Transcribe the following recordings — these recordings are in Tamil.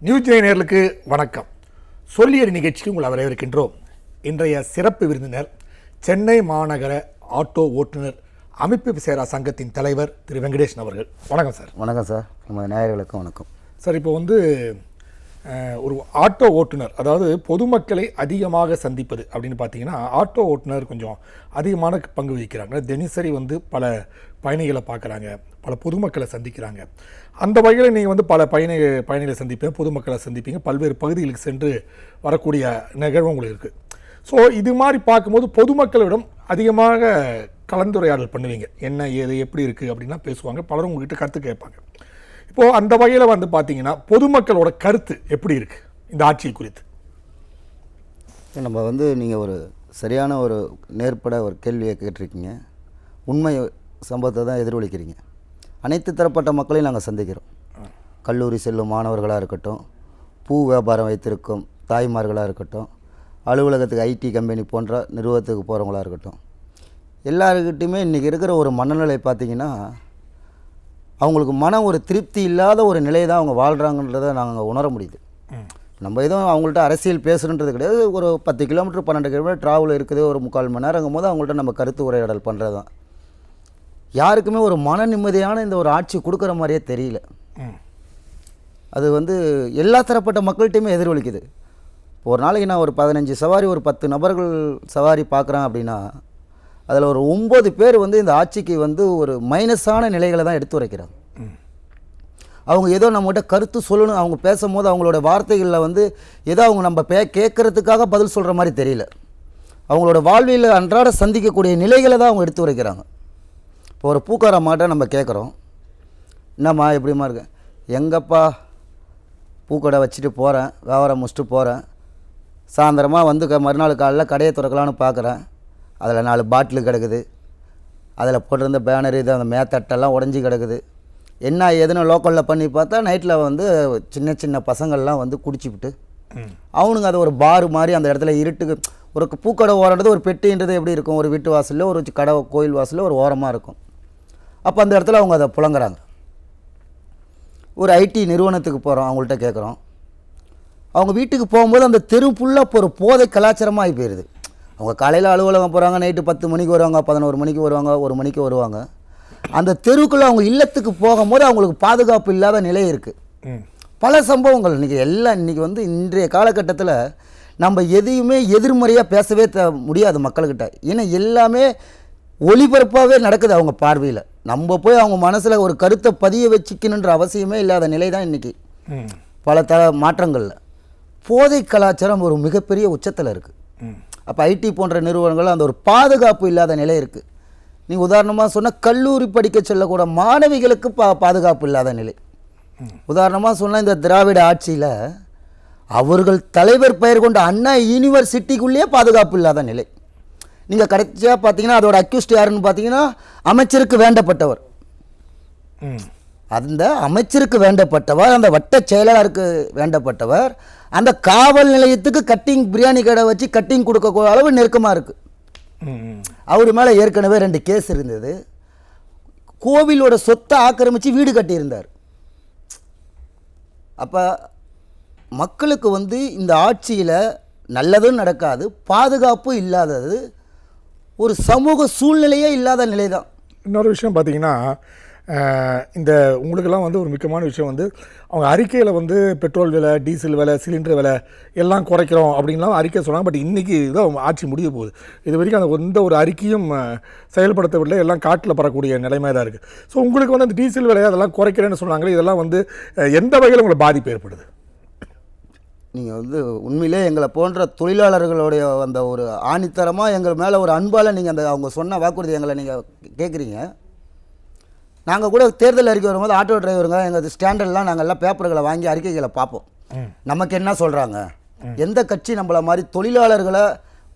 நியூஸ் நேயர்களுக்கு வணக்கம். சொல்லியடி நிகழ்ச்சிக்கு உங்களை வரவேற்கின்றோம். இன்றைய சிறப்பு விருந்தினர் சென்னை மாநகர ஆட்டோ ஓட்டுநர் அமைப்பு சேரா சங்கத்தின் தலைவர் திரு வெங்கடேசன் அவர்கள். வணக்கம் சார். வணக்கம் சார். நம்ம நேயர்களுக்கும் வணக்கம் சார். இப்போ ஒரு ஆட்டோ ஓட்டுநர், அதாவது பொதுமக்களை அதிகமாக சந்திப்பது அப்படின்னு பார்த்தீங்கன்னா, ஆட்டோ ஓட்டுநர் கொஞ்சம் அதிகமான பங்கு வகிக்கிறாங்க. தினசரி பல பயணிகளை பார்க்குறாங்க, பல பொதுமக்களை சந்திக்கிறாங்க. அந்த வகையில் நீங்கள் பல பயணிகளை சந்திப்பீங்க, பொதுமக்களை சந்திப்பீங்க, பல்வேறு பகுதிகளுக்கு சென்று வரக்கூடிய நிகழ்வு உங்களுக்கு இருக்குது. ஸோ இது மாதிரி பார்க்கும்போது பொதுமக்களிடம் அதிகமாக கலந்துரையாடல் பண்ணுவீங்க. என்ன ஏது எப்படி இருக்குது அப்படின்லாம் பேசுவாங்க. பலரும் உங்கள்கிட்ட கருத்து கேட்பாங்க. இப்போது அந்த வகையில் பார்த்தீங்கன்னா பொதுமக்களோட கருத்து எப்படி இருக்குது இந்த ஆட்சியை குறித்து? நம்ம நீங்கள் ஒரு சரியான ஒரு நேர்பட ஒரு கேள்வியை கேட்டிருக்கீங்க. உண்மை சம்பவத்தை தான் எதிரொலிக்கிறீங்க. அனைத்து தரப்பட்ட மக்களையும் நாங்கள் சந்திக்கிறோம். கல்லூரி செல்லும் மாணவர்களாக இருக்கட்டும், பூ வியாபாரம் வைத்திருக்கும் தாய்மார்களாக இருக்கட்டும், அலுவலகத்துக்கு ஐடி கம்பெனி போன்ற நிறுவனத்துக்கு போகிறவங்களாக இருக்கட்டும், எல்லாருக்கிட்டையுமே இன்றைக்கி இருக்கிற ஒரு மனநிலை பார்த்திங்கன்னா, அவங்களுக்கு ஒரு திருப்தி இல்லாத ஒரு நிலையை தான் அவங்க வாழ்கிறாங்கன்றதை நாங்கள் உணர முடியுது. நம்ம எதுவும் அவங்கள்ட்ட அரசியல் பேசுகிறன்றது கிடையாது. ஒரு 10 கிலோமீட்டர் 12 கிலோமீட்டர் ட்ராவல் இருக்குது, ஒரு 3/4 மணி நேரங்கும் போது அவங்கள்ட்ட நம்ம கருத்து உரையாடல் பண்ணுறது தான். யாருக்குமே ஒரு மன நிம்மதியான இந்த ஒரு ஆட்சி கொடுக்குற மாதிரியே தெரியல. அது எல்லா தரப்பட்ட மக்கள்கிட்டையுமே எதிரொலிக்குது. ஒரு நாளைக்கு நான் ஒரு 15 சவாரி, ஒரு 10 நபர்கள் சவாரி பார்க்குறேன் அப்படின்னா, அதில் ஒரு 9 பேர் இந்த ஆட்சிக்கு ஒரு மைனஸான நிலைகளை தான் எடுத்து உரைக்கிறாங்க. அவங்க ஏதோ நம்மகிட்ட கருத்து சொல்லணும், அவங்க பேசும்போது அவங்களோட வார்த்தைகளில் ஏதோ அவங்க நம்ம கேட்குறதுக்காக பதில் சொல்கிற மாதிரி தெரியல. அவங்களோட வாழ்வில் அன்றாட சந்திக்கக்கூடிய நிலைகளை தான் அவங்க எடுத்து உரைக்கிறாங்க. இப்போ ஒரு பூக்கார மாட்டை நம்ம கேட்குறோம், என்னம்மா எப்படிமா இருக்கு? எங்கப்பா பூக்கடை வச்சுட்டு போகிறேன், வியாபாரம் முடிச்சுட்டு போகிறேன், சாயந்தரமாக மறுநாள் காலையில் கடையை திறக்கலான்னு பார்க்குறேன், அதில் 4 பாட்டிலு கிடக்குது, அதில் போட்டிருந்த பேனர் இது அந்த மேத்தட்டெல்லாம் உடஞ்சி கிடக்குது. என்ன ஏதுன்னு லோக்கலில் பண்ணி பார்த்தா நைட்டில் சின்ன சின்ன பசங்கள்லாம் குடிச்சிவிட்டு அவனுங்க அதை ஒரு பார் மாதிரி அந்த இடத்துல இருட்டுக்கு ஒரு பூக்கடை ஓரன்றது ஒரு பெட்டின்றது எப்படி இருக்கும், ஒரு வீட்டு வாசலில் ஒரு கடை கோயில் வாசலில் ஒரு ஓரமாக இருக்கும். அப்போ அந்த இடத்துல அவங்க அதை புழங்குறாங்க. ஒரு ஐடி நிறுவனத்துக்கு போகிறோம், அவங்கள்ட்ட கேட்குறோம், அவங்க வீட்டுக்கு போகும்போது அந்த தெரு ஃபுல்லாக இப்போ ஒரு போதை கலாச்சாரமாக ஆகி போயிடுது. அவங்க காலையில் அலுவலகம் போகிறாங்க, நைட்டு 10 மணிக்கு வருவாங்க, 11 மணிக்கு வருவாங்க, 1 மணிக்கு வருவாங்க. அந்த தெருவுக்குள்ளே அவங்க இல்லத்துக்கு போகும்போது அவங்களுக்கு பாதுகாப்பு இல்லாத நிலை இருக்குது. பல சம்பவங்கள் இன்றைக்கி இன்றைக்கி இன்றைய காலகட்டத்தில் நம்ம எதையுமே எதிர்மறையாக பேசவே முடியாது மக்கள்கிட்ட. ஏன்னா எல்லாமே ஒளிபரப்பாகவே நடக்குது அவங்க பார்வையில். நம்ம போய் அவங்க மனசில் ஒரு கருத்தை பதிய வச்சுக்கணுன்ற அவசியமே இல்லாத நிலை தான் இன்றைக்கி பல மாற்றங்களில். போதை கலாச்சாரம் ஒரு மிகப்பெரிய உச்சத்தில் இருக்குது. அப்போ ஐடி போன்ற நிறுவனங்கள் அந்த ஒரு பாதுகாப்பு இல்லாத நிலை இருக்குது. நீங்கள் உதாரணமாக சொன்னால் கல்லூரி படிக்க செல்லக்கூட மாணவிகளுக்கு பாதுகாப்பு இல்லாத நிலை. உதாரணமாக சொன்னால் இந்த திராவிட ஆட்சியில் அவர்கள் தலைவர் பெயர் கொண்ட அண்ணா யூனிவர்சிட்டிக்குள்ளேயே பாதுகாப்பு இல்லாத நிலை. நீங்கள் கடைசியாக பார்த்தீங்கன்னா அதோட அக்யூஸ்ட் யாருன்னு பார்த்தீங்கன்னா அமைச்சருக்கு வேண்டப்பட்டவர். அந்த அமைச்சருக்கு வேண்டப்பட்டவர், அந்த வட்ட செயலாளருக்கு வேண்டப்பட்டவர், அந்த காவல் நிலையத்துக்கு கட்டிங் பிரியாணி கடை வச்சு கட்டிங் கொடுக்க அளவு நெருக்கமாக இருக்குது. அவர் மேலே ஏற்கனவே 2 கேஸ் இருந்தது. கோவிலோட சொத்தை ஆக்கிரமித்து வீடு கட்டியிருந்தார். அப்போ மக்களுக்கு இந்த ஆட்சியில் நல்லதும் நடக்காது, பாதுகாப்பும் இல்லாதது, ஒரு சமூக சூழ்நிலையே இல்லாத நிலை தான். இன்னொரு விஷயம் பார்த்தீங்கன்னா, இந்த உங்களுக்கெல்லாம் ஒரு முக்கியமான விஷயம் அவங்க அறிக்கையில் பெட்ரோல் விலை, டீசல் விலை, சிலிண்டர் விலை எல்லாம் குறைக்கிறோம் அப்படின்லாம் அறிக்கை சொன்னாங்க. பட் இன்றைக்கி தான் ஆட்சி முடிய போகுது. இது வரைக்கும் அந்த எந்த ஒரு அறிக்கையும் செயல்படுத்தவில்லை. எல்லாம் காட்டில் பறக்கூடிய நிலைமை தான் இருக்குது. ஸோ உங்களுக்கு அந்த டீசல் விலை அதெல்லாம் குறைக்கிறேன்னு சொன்னாங்களே, இதெல்லாம் எந்த வகையில் உங்களுக்கு பாதிப்பு ஏற்படுது? நீங்கள் உண்மையிலே எங்களை போன்ற தொழிலாளர்களுடைய அந்த ஒரு ஆணித்தரமாக எங்கள் மேலே ஒரு அன்பால் நீங்கள் அவங்க சொன்ன வாக்குறுதி எங்களை நீங்கள் கேட்குறீங்க. நாங்கள் கூட தேர்தல் அறிக்கை வரும்போது ஆட்டோ டிரைவருங்க எங்கள் ஸ்டாண்டர்ட்லாம் நாங்கள் எல்லாம் பேப்பர்களை வாங்கி அறிக்கைகளை பார்ப்போம். நமக்கு என்ன சொல்கிறாங்க, எந்த கட்சி நம்மளை மாதிரி தொழிலாளர்களை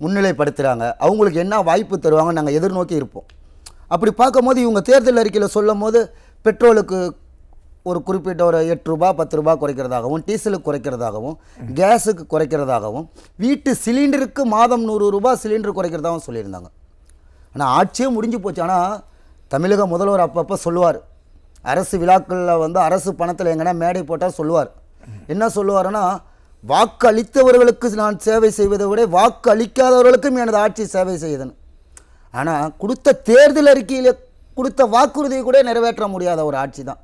முன்னிலைப்படுத்துகிறாங்க, அவங்களுக்கு என்ன வாய்ப்பு தருவாங்க நாங்கள் எதிர்நோக்கி இருப்போம். அப்படி பார்க்கும்போது இவங்க தேர்தல் அறிக்கையில் சொல்லும் போது பெட்ரோலுக்கு ஒரு குறிப்பிட்ட ஒரு 8 ரூபா 10 ரூபா குறைக்கிறதாகவும், டீசலுக்கு குறைக்கிறதாகவும், கேஸுக்கு குறைக்கிறதாகவும், வீட்டு சிலிண்டருக்கு மாதம் 100 ரூபா சிலிண்டர் குறைக்கிறதாகவும் சொல்லியிருந்தாங்க. ஆனால் ஆட்சியே முடிஞ்சு போச்சு. ஆனால் தமிழக முதல்வர் அப்பப்போ சொல்லுவார், அரசு விழாக்களில் அரசு பணத்தில் எங்கன்னா மேடை போட்டால் சொல்லுவார், என்ன சொல்லுவாருன்னா, வாக்கு அளித்தவர்களுக்கு நான் சேவை செய்வதை விட வாக்கு அளிக்காதவர்களுக்கும் எனது ஆட்சி சேவை செய்யுதுன்னு. ஆனால் கொடுத்த தேர்தல் அறிக்கையில் கொடுத்த வாக்குறுதியை கூட நிறைவேற்ற முடியாத ஒரு ஆட்சி தான்.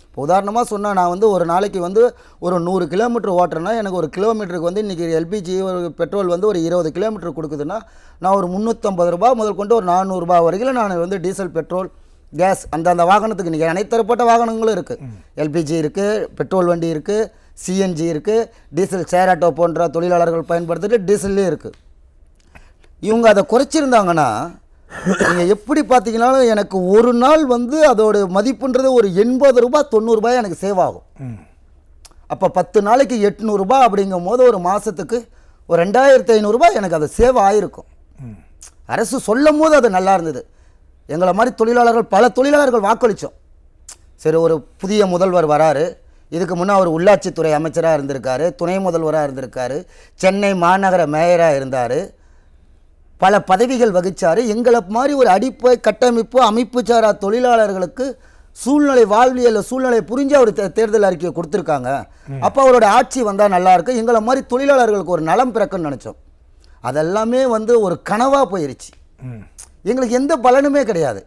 இப்போ உதாரணமாக சொன்னால், நான் வந்து ஒரு நாளைக்கு வந்து ஒரு 100 கிலோமீட்டர் ஓட்டுறேன்னா எனக்கு ஒரு கிலோமீட்டருக்கு வந்து இன்றைக்கி எல்பிஜி ஒரு பெட்ரோல் வந்து ஒரு 20 கிலோமீட்டர் கொடுக்குதுன்னா நான் ஒரு 350 ரூபா முதல் கொண்டு ஒரு 400 ரூபா வரைக்கும் நான் வந்து டீசல், பெட்ரோல், கேஸ் அந்தந்த வாகனத்துக்கு இன்றைக்கி அனைத்து தரப்பட்ட வாகனங்களும் இருக்குது. எல்பிஜி இருக்குது, பெட்ரோல் வண்டி இருக்குது, சிஎன்ஜி இருக்குது, டீசல் ஷேர் ஆட்டோ போன்ற தொழிலாளர்கள் பயன்படுத்திட்டு டீசல்லே இருக்குது. இவங்க அதை குறைச்சிருந்தாங்கன்னா நீங்கள் எப்படி பார்த்தீங்கன்னாலும் எனக்கு ஒரு நாள் வந்து அதோட மதிப்புன்றது ஒரு 80 ரூபா 90 ரூபாய் எனக்கு சேவ் ஆகும். அப்போ 10 நாளைக்கு 800 ரூபாய் அப்படிங்கும் போது ஒரு மாதத்துக்கு ஒரு 2500 ரூபாய் எனக்கு அது சேவ் ஆகிருக்கும். அரசு சொல்லும் போது அது நல்லா இருந்தது. எங்களை மாதிரி தொழிலாளர்கள், பல தொழிலாளர்கள் வாக்களித்தோம். சரி, ஒரு புதிய முதல்வர் வராரு, இதுக்கு முன்னே அவர் உள்ளாட்சித்துறை அமைச்சராக இருந்திருக்காரு, துணை முதல்வராக இருந்திருக்காரு, சென்னை மாநகர மேயராக இருந்தார், பல பதவிகள் வகித்தார். எங்களை மாதிரி ஒரு அடிப்படை கட்டமைப்பு அமைப்பு சாரா தொழிலாளர்களுக்கு சூழ்நிலை, வாழ்வியல் சூழ்நிலை புரிஞ்சு அவர் தேர்தல் அறிக்கையை கொடுத்துருக்காங்க. அப்போ அவரோட ஆட்சி வந்தால் நல்லாயிருக்கு, எங்களை மாதிரி தொழிலாளர்களுக்கு ஒரு நலம் பிறக்குன்னு நினச்சோம். அதெல்லாமே வந்து ஒரு கனவாக போயிடுச்சு. எங்களுக்கு எந்த பலனுமே கிடையாது.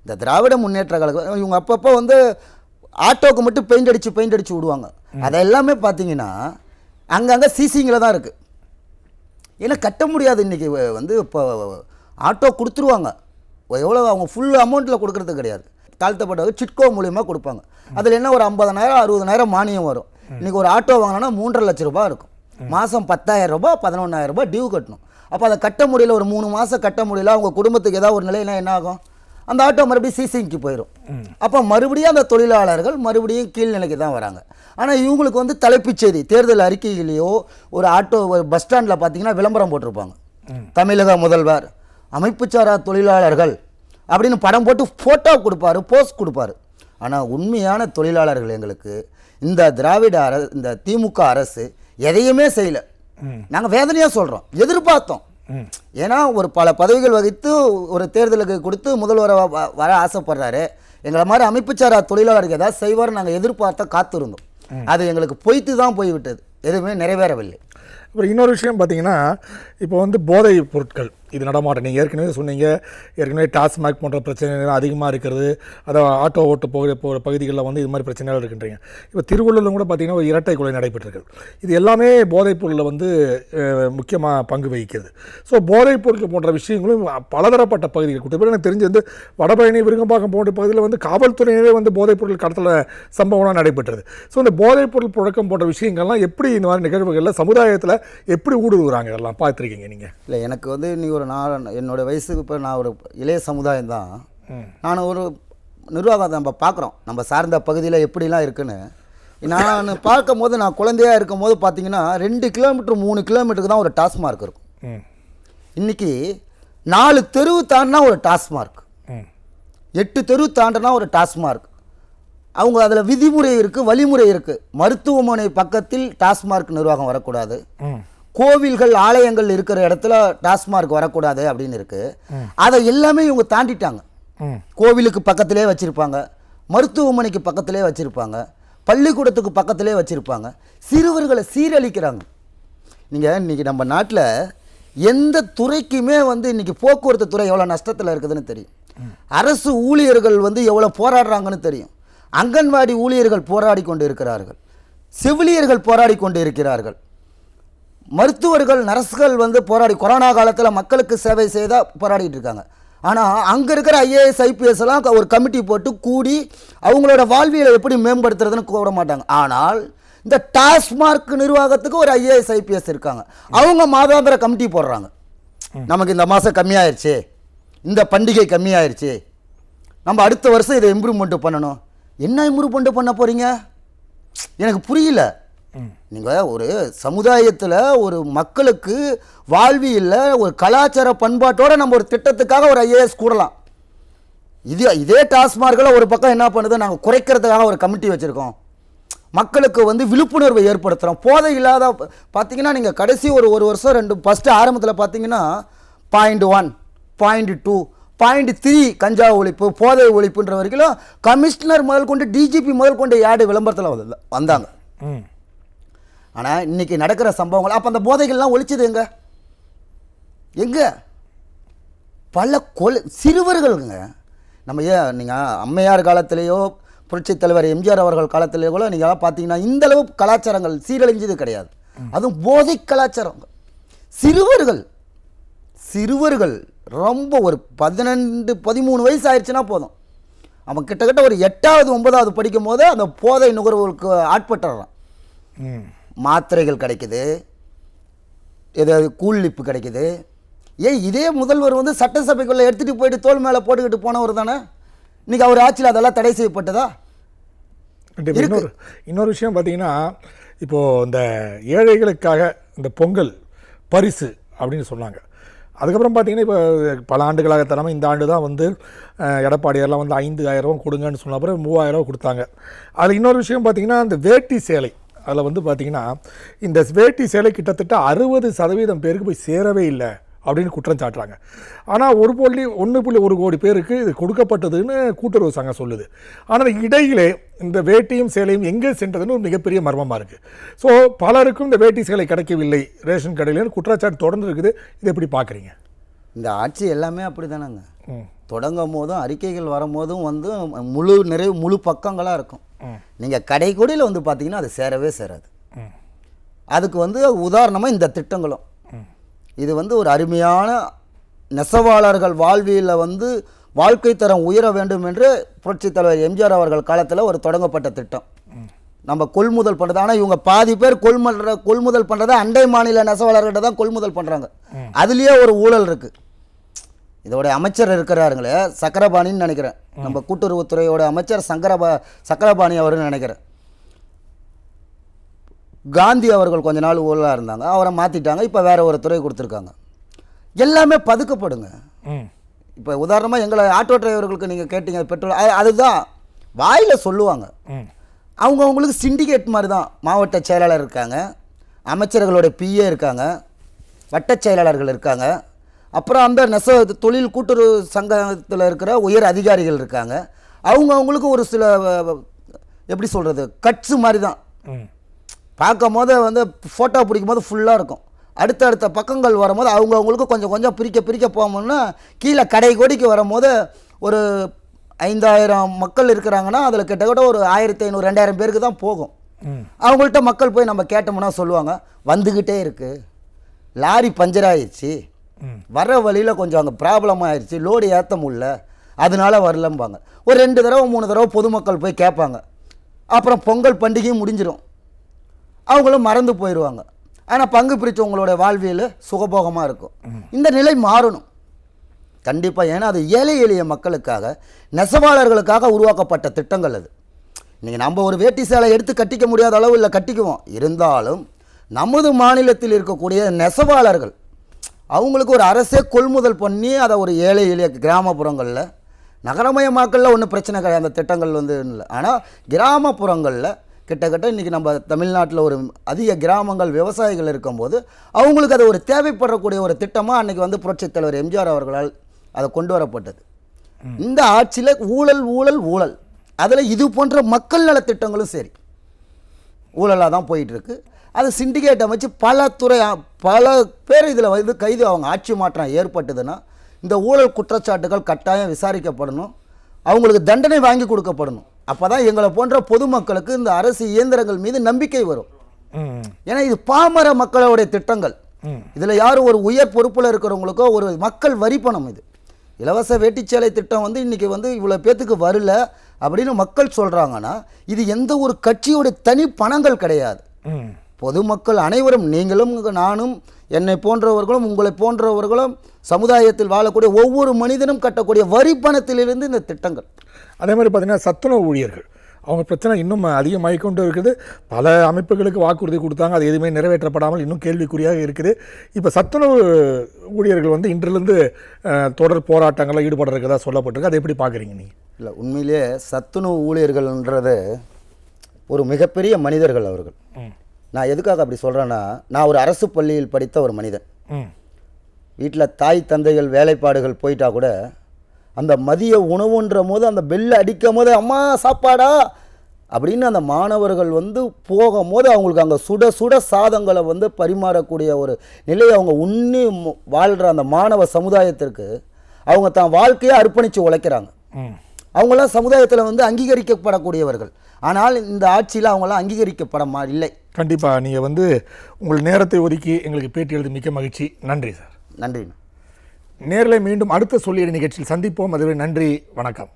இந்த திராவிட முன்னேற்ற கழகம் இவங்க அப்பப்போ வந்து ஆட்டோவுக்கு மட்டும் பெயிண்ட் அடித்து விடுவாங்க. அதெல்லாமே பார்த்தீங்கன்னா அங்கங்கே சிசிங்கில் தான் இருக்குது. ஏன்னா கட்ட முடியாது. இன்றைக்கி வந்து இப்போ ஆட்டோ கொடுத்துருவாங்க, எவ்வளோ அவங்க ஃபுல் அமௌண்ட்டில் கொடுக்குறது கிடையாது. தாழ்த்தப்பட்டவங்க சிட்கோ மூலியமாக கொடுப்பாங்க. அதில் என்ன ஒரு 50,000 60,000 மானியம் வரும். இன்றைக்கி ஒரு ஆட்டோ வாங்கினா 3.5 லட்ச ரூபா இருக்கும். மாதம் 10,000 ரூபாய் 11,000 ரூபாய் டியூ கட்டணும். அப்போ அதை கட்ட முடியல, ஒரு 3 மாதம் கட்ட முடியல, அவங்க குடும்பத்துக்கு ஏதாவது ஒரு நிலையினா என்ன ஆகும்? அந்த ஆட்டோ மறுபடியும் சிசிங்க்கு போயிடும். அப்போ மறுபடியும் அந்த தொழிலாளர்கள் மறுபடியும் கீழ்நிலைக்கு தான் வராங்க. ஆனால் இவங்களுக்கு வந்து தலைப்புச் செய்தி தேர்தல் அறிக்கையிலேயோ ஒரு ஆட்டோ ஒரு பஸ் ஸ்டாண்டில் பார்த்தீங்கன்னா விளம்பரம் போட்டிருப்பாங்க, தமிழக முதல்வர் அமைப்புச்சாரா தொழிலாளர்கள் அப்படின்னு படம் போட்டு ஃபோட்டோ கொடுப்பாரு, போஸ்ட் கொடுப்பாரு. ஆனால் உண்மையான தொழிலாளர்கள் எங்களுக்கு இந்த திராவிட அரசு, இந்த திமுக அரசு எதையுமே செய்யலை. நாங்கள் வேதனையாக சொல்கிறோம், எதிர்பார்த்தோம். ஏன்னா ஒரு பல பதவிகள் வகித்து ஒரு தேர்தலுக்கு கொடுத்து முதல்வரை வர ஆசைப்படுறாரு. எங்களை மாதிரி அமைப்புச்சாரா தொழிலாளர்கள் ஏதாவது செய்வார் நாங்கள் எதிர்பார்த்த காத்திருந்தோம். அது எங்களுக்கு பொய்த்து தான் போய்விட்டது, எதுவுமே நிறைவேறவில்லை. அப்புறம் இன்னொரு விஷயம் பார்த்தீங்கன்னா, இப்போ வந்து போதை பொருட்கள் இது நடமாட்டம் நீங்கள் ஏற்கனவே சொன்னீங்க. ஏற்கனவே டாஸ்மாக் போன்ற பிரச்சனைகள் அதிகமாக இருக்கிறது, அதை ஆட்டோ ஓட்டு போகிற பகுதிகளில் வந்து இது மாதிரி பிரச்சனைகள் இருக்குன்றீங்க. இப்போ திருவள்ளூரில் கூட பார்த்தீங்கன்னா ஒரு இரட்டை கொலை நடைபெற்றிருக்கு. இது எல்லாமே போதைப் பொருளில் வந்து முக்கியமாக பங்கு வகிக்கிறது. ஸோ போதைப் பொருட்கள் போன்ற விஷயங்களும் பலதரப்பட்ட பகுதிகள் கூட்டு எனக்கு தெரிஞ்சு வந்து வடபழனி, விருங்கம்பாக்கம் போன்ற பகுதியில் வந்து காவல்துறையினரே வந்து போதைப் பொருள் கடத்தல சம்பவம்லாம் நடைபெற்றது. ஸோ இந்த போதைப் பொருள் புழக்கம் போன்ற விஷயங்கள்லாம் எப்படி இந்த மாதிரி நிகழ்வுகளில் சமுதாயத்தில் எப்படி ஊடுருவுறாங்க இதெல்லாம் பார்த்துருக்கீங்க நீங்கள்? இல்லை, எனக்கு வந்து நீங்கள் என்னோடய வயசுக்கு இப்போ நான் ஒரு இளைய சமுதாயம் தான். நான் ஒரு நிர்வாகம் நம்ம பார்க்குறோம், நம்ம சார்ந்த பகுதியில் எப்படிலாம் இருக்குன்னு. நான் பார்க்கும் போது, நான் குழந்தையாக இருக்கும் போது பார்த்தீங்கன்னா 2 கிலோமீட்டர் 3 கிலோமீட்டருக்கு தான் ஒரு டாஸ்மார்க் இருக்கும். இன்றைக்கி 4 தெரு தாண்டினா ஒரு டாஸ்மார்க், 8 தெரு தாண்டினா ஒரு டாஸ்மார்க். அவங்க அதில் விதிமுறை இருக்குது, வழிமுறை இருக்குது. மருத்துவமனை பக்கத்தில் டாஸ்மார்க் நிர்வாகம் வரக்கூடாது, கோவில்கள் ஆலயங்கள் இருக்கிற இடத்துல டாஸ்மார்க் வரக்கூடாது அப்படின்னு இருக்குது. அதை எல்லாமே இவங்க தாண்டிட்டாங்க. கோவிலுக்கு பக்கத்திலே வச்சுருப்பாங்க, மருத்துவமனைக்கு பக்கத்திலே வச்சுருப்பாங்க, பள்ளிக்கூடத்துக்கு பக்கத்திலே வச்சுருப்பாங்க. சிறுவர்களை சீரழிக்கிறாங்க. நீங்கள் இன்றைக்கி நம்ம நாட்டில் எந்த துறைக்குமே வந்து இன்றைக்கி போக்குவரத்து துறை எவ்வளோ நஷ்டத்தில் இருக்குதுன்னு தெரியும். அரசு ஊழியர்கள் வந்து எவ்வளோ போராடுறாங்கன்னு தெரியும். அங்கன்வாடி ஊழியர்கள் போராடி கொண்டு இருக்கிறார்கள், செவிலியர்கள் போராடி கொண்டு இருக்கிறார்கள், மருத்துவர்கள் நர்ஸ்கள் வந்து போராடி கொரோனா காலத்தில் மக்களுக்கு சேவை செய்தால் போராடிட்டு இருக்காங்க. ஆனால் அங்கே இருக்கிற IAS IPS எல்லாம் ஒரு கமிட்டி போட்டு கூடி அவங்களோட வாழ்வியலை எப்படி மேம்படுத்துறதுன்னு கூற மாட்டாங்க. ஆனால் இந்த டாஸ்மார்க் நிர்வாகத்துக்கு ஒரு IAS IPS இருக்காங்க, அவங்க மாதாந்திர கமிட்டி போடுறாங்க. நமக்கு இந்த மாதம் கம்மியாயிருச்சு, இந்த பண்டிகை கம்மியாயிருச்சு, நம்ம அடுத்த வருஷம் இதை இம்ப்ரூவ்மெண்ட் பண்ணணும். என்ன இம்ப்ரூவ்மெண்ட் பண்ண போகிறீங்க எனக்கு புரியல. நீங்கள் ஒரு சமுதாயத்தில் ஒரு மக்களுக்கு வாழ்வியலில் ஒரு கலாச்சார பண்பாட்டோடு நம்ம ஒரு திட்டத்துக்காக ஒரு IAS கூடலாம். இதே டாஸ்மார்க்கில் ஒரு பக்கம் என்ன பண்ணுது, நாங்கள் குறைக்கிறதுக்காக ஒரு கமிட்டி வச்சுருக்கோம், மக்களுக்கு வந்து விழிப்புணர்வை ஏற்படுத்துகிறோம். போதை இல்லாத பார்த்தீங்கன்னா நீங்கள் கடைசி ஒரு வருஷம் 2 ஃபஸ்ட்டு ஆரம்பத்தில் பார்த்தீங்கன்னா 0.1 0.2 0.3 கஞ்சா ஒழிப்பு, போதை ஒழிப்புன்ற வரைக்கும் கமிஷனர் முதல் கொண்டு DGP முதல் கொண்டு யாடு விளம்பரத்தில் வந்தாங்க. ஆனால் இன்றைக்கி நடக்கிற சம்பவங்கள் அப்போ அந்த போதைகள்லாம் ஒழிச்சது எங்கே பல சிறுவர்களுங்க. நம்ம ஏன் நீங்கள் அம்மையார் காலத்திலேயோ புரட்சித் தலைவர் எம்ஜிஆர் அவர்கள் காலத்திலேயோ கூட நீங்கள் பார்த்தீங்கன்னா இந்தளவு கலாச்சாரங்கள் சீரழிஞ்சது கிடையாது. அதுவும் போதை கலாச்சாரம். சிறுவர்கள் ரொம்ப ஒரு 12-13 வயசு ஆயிடுச்சுன்னா போதும், அவன் கிட்டத்தட்ட ஒரு 8வது 9வது படிக்கும் போது அந்த போதை நுகர்வுகளுக்கு ஆட்பட்டுறான். மாத்திரைகள் கிடைக்குது, ஏதாவது கூழ்லிப்பு கிடைக்குது. இதே முதல்வர் வந்து சட்டசபைக்குள்ளே எடுத்துகிட்டு போயிட்டு தோல் மேலே போட்டுக்கிட்டு போனவர் தானே. இன்றைக்கி அவர் ஆட்சியில் அதெல்லாம் தடை செய்யப்பட்டதா? இன்னொரு விஷயம் பார்த்தீங்கன்னா, இப்போது இந்த ஏழைகளுக்காக இந்த பொங்கல் பரிசு அப்படின்னு சொன்னாங்க. அதுக்கப்புறம் பார்த்தீங்கன்னா இப்போ பல ஆண்டுகளாக தராமல் இந்த ஆண்டு தான் வந்து எடப்பாடியாரெலாம் வந்து 5,000 கொடுங்கன்னு சொன்ன அப்புறம் 3,000 கொடுத்தாங்க. அதில் இன்னொரு விஷயம் பார்த்தீங்கன்னா, இந்த வேட்டி சேலை, அதில் வந்து பார்த்திங்கன்னா இந்த வேட்டி சேலை கிட்டத்தட்ட 60% பேருக்கு போய் சேரவே இல்லை அப்படின்னு குற்றம் சாட்டுறாங்க. ஆனால் 1.1 கோடி பேருக்கு இது கொடுக்கப்பட்டதுன்னு கூட்டுறவு சங்கம் சொல்லுது. ஆனால் இடையிலே இந்த வேட்டியும் சேலையும் எங்கே சென்றதுன்னு ஒரு மிகப்பெரிய மர்மமாக இருக்குது. ஸோ பலருக்கும் இந்த வேட்டி சேலை கிடைக்கவில்லை ரேஷன் கடையிலேன்னு குற்றச்சாட்டு தொடர்ந்து இருக்குது. இதை எப்படி பார்க்குறீங்க? இந்த ஆட்சி எல்லாமே அப்படி தானேங்க. தொடங்கும் போதும் அறிக்கைகள் வரும்போதும் வந்து முழு பக்கங்களாக இருக்கும். நீங்கள் கடைக்கோடியில் வந்து பார்த்தீங்கன்னா அது சேரவே சேராது. அதுக்கு வந்து உதாரணமாக இந்த திட்டங்களும் இது வந்து ஒரு அருமையான நெசவாளர்கள் வாழ்வியலில் வந்து வாழ்க்கை தரம் உயர வேண்டும் என்று புரட்சித் தலைவர் எம்ஜிஆர் அவர்கள் காலத்தில் ஒரு தொடங்கப்பட்ட திட்டம். நம்ம கொள்முதல் பண்ணுறது, ஆனால் இவங்க பாதி பேர் கொள்முதல் பண்ணுறதை அண்டை மாநில நெசவாளர்கிட்ட தான் கொள்முதல் பண்ணுறாங்க. அதுலேயே ஒரு ஊழல் இருக்குது. இதோட அமைச்சர் இருக்கிறாருங்களே சக்கரபாணின்னு நினைக்கிறேன், நம்ம கூட்டுறவுத்துறையோட அமைச்சர் சக்கரபாணி அவர்னு நினைக்கிறேன். காந்தி அவர்கள் கொஞ்ச நாள் ஊழலாக இருந்தாங்க, அவரை மாற்றிட்டாங்க, இப்போ வேறு ஒரு துறை கொடுத்துருக்காங்க. எல்லாமே பதுக்கப்படுங்க. இப்போ உதாரணமாக எங்களை ஆட்டோ டிரைவர்களுக்கு நீங்கள் கேட்டீங்க பெட்ரோல், அதுதான் வாயில் சொல்லுவாங்க. அவங்களுக்கு சிண்டிகேட் மாதிரி தான். மாவட்ட செயலாளர் இருக்காங்க, அமைச்சர்களோட பிஏ இருக்காங்க, வட்டச் செயலாளர்கள் இருக்காங்க, அப்புறம் அந்த தொழில் கூட்டுறவு சங்கத்தில் இருக்கிற உயர் அதிகாரிகள் இருக்காங்க. அவங்களுக்கு ஒரு சில எப்படி சொல்கிறது கட்ஸு மாதிரி தான். பார்க்கும் போது வந்து ஃபோட்டோ பிடிக்கும் போது ஃபுல்லாக இருக்கும். அடுத்தடுத்த பக்கங்கள் வரும்போது அவங்களுக்கு கொஞ்சம் கொஞ்சம் பிரிக்க போகணும்னா கீழே கடை கொடிக்கு வரும்போது ஒரு 5,000 மக்கள் இருக்கிறாங்கன்னா அதில் கிட்டத்தட்ட ஒரு 1,500-2,000 பேருக்கு தான் போகும். அவங்கள்ட்ட மக்கள் போய் நம்ம கேட்டோம்னா சொல்லுவாங்க, வந்துக்கிட்டே இருக்குது, லாரி பஞ்சர் ஆயிடுச்சு, வர வழியில் கொஞ்சம் அங்கே ப்ராப்ளம் ஆயிடுச்சு, லோடு ஏற்ற முடியல, அதனால வரலம்பாங்க. ஒரு 2 தடவை 3 தடவை பொதுமக்கள் போய் கேட்பாங்க. அப்புறம் பொங்கல் பண்டிகையும் முடிஞ்சிடும், அவங்களும் மறந்து போயிடுவாங்க. ஆனால் பங்கு பிரித்தவங்களோட வாழ்வியல் சுகபோகமாக இருக்கும். இந்த நிலை மாறணும் கண்டிப்பாக. ஏன்னா அது ஏழை எளிய மக்களுக்காக நெசவாளர்களுக்காக உருவாக்கப்பட்ட திட்டங்கள். அது இன்றைக்கி நம்ம ஒரு வேட்டி சேலை எடுத்து கட்டிக்க முடியாத அளவு இல்லை, கட்டிக்குவோம். இருந்தாலும் நமது மாநிலத்தில் இருக்கக்கூடிய நெசவாளர்கள் அவங்களுக்கு ஒரு அரசே கொள்முதல் பண்ணி அதை ஒரு ஏழை எளிய கிராமப்புறங்களில், நகரமயமாக்கலில் ஒன்றும் பிரச்சனை கிடையாது, அந்த திட்டங்கள் வந்து இல்லை. ஆனால் கிராமப்புறங்களில் கிட்டத்தட்ட இன்றைக்கி நம்ம தமிழ்நாட்டில் ஒரு அதிக கிராமங்கள் விவசாயிகள் இருக்கும்போது அவங்களுக்கு அது ஒரு தேவைப்படக்கூடிய ஒரு திட்டமாக அன்றைக்கி வந்து புரட்சித் தலைவர் எம்ஜிஆர் அவர்களால் அதை கொண்டு வரப்பட்டது. இந்த ஆட்சியில் ஊழல் அதில் இது போன்ற மக்கள் நல திட்டங்களும் சரி ஊழலாக தான் போயிட்டுருக்கு. அது சிண்டிகேட் அமைச்சு பல பேர் இதில் வந்து கைது. அவங்க ஆட்சி மாற்றம் ஏற்பட்டதுன்னா இந்த ஊழல் குற்றச்சாட்டுகள் கட்டாயம் விசாரிக்கப்படணும், அவங்களுக்கு தண்டனை வாங்கி கொடுக்கப்படணும். அப்போ தான் எங்களை போன்ற பொதுமக்களுக்கு இந்த அரசு இயந்திரங்கள் மீது நம்பிக்கை வரும். ஏன்னா இது பாமர மக்களுடைய திட்டங்கள். இதில் யாரும் ஒரு உயர் பொறுப்பில் இருக்கிறவங்களுக்கோ ஒரு மக்கள் வரி பணம். இது இலவச வேட்டிச்சேலை திட்டம் வந்து இன்றைக்கி வந்து இவ்வளோ பேத்துக்கு வரல அப்படின்னு மக்கள் சொல்கிறாங்கன்னா இது எந்த ஒரு கட்சியோடைய தனி பணங்கள் கிடையாது. பொதுமக்கள் அனைவரும், நீங்களும் நானும் என்னை போன்றவர்களும் உங்களை போன்றவர்களும் சமுதாயத்தில் வாழக்கூடிய ஒவ்வொரு மனிதனும் கட்டக்கூடிய வரி பணத்திலிருந்து இந்த திட்டங்கள். அதே மாதிரி பார்த்திங்கன்னா சத்துணவு ஊழியர்கள் அவங்க பிரச்சனை இன்னும் அதிகமாகி கொண்டு இருக்குது. பல அமைப்புகளுக்கு வாக்குறுதி கொடுத்தாங்க, அது எதுவுமே நிறைவேற்றப்படாமல் இன்னும் கேள்விக்குறியாக இருக்குது. இப்போ சத்துணவு ஊழியர்கள் வந்து இன்றிலிருந்து தொடர் போராட்டங்களில் ஈடுபட இருக்கிறதா சொல்லப்பட்டிருக்கு. அதை எப்படி பார்க்குறீங்க நீங்கள்? இல்லை, உண்மையிலே சத்துணவு ஊழியர்கள்ன்றது ஒரு மிகப்பெரிய மனிதர்கள் அவர்கள். நான் எதுக்காக அப்படி சொல்கிறேன்னா, நான் ஒரு அரசு பள்ளியில் படித்த ஒரு மனிதன். வீட்டில் தாய் தந்தைகள் வேலைப்பாடுகள் போயிட்டா கூட அந்த மதிய உணவுன்ற போது அந்த பெல்லை அடிக்கும் போது அம்மா சாப்பாடா அப்படின்னு அந்த மாணவர்கள் வந்து போகும்போது அவங்களுக்கு அங்கே சுட சுட சாதங்களை வந்து பரிமாறக்கூடிய ஒரு நிலையை அவங்க உண்ணி வாழ்கிற அந்த மாணவ சமுதாயத்திற்கு அவங்க தான் வாழ்க்கையை அர்ப்பணித்து உழைக்கிறாங்க. அவங்களாம் சமுதாயத்தில் வந்து அங்கீகரிக்கப்படக்கூடியவர்கள். ஆனால் இந்த ஆட்சியில் அவங்களாம் அங்கீகரிக்கப்பட இல்லை. கண்டிப்பாக நீங்கள் வந்து உங்கள் நேரத்தை ஒதுக்கி எங்களுக்கு பேட்டி எழுதி மிக்க மகிழ்ச்சி. நன்றி சார். நன்றி. நேரில் மீண்டும் அடுத்த சொல்லியடி நிகழ்ச்சியில் சந்திப்போம். அதுவரை நன்றி, வணக்கம்.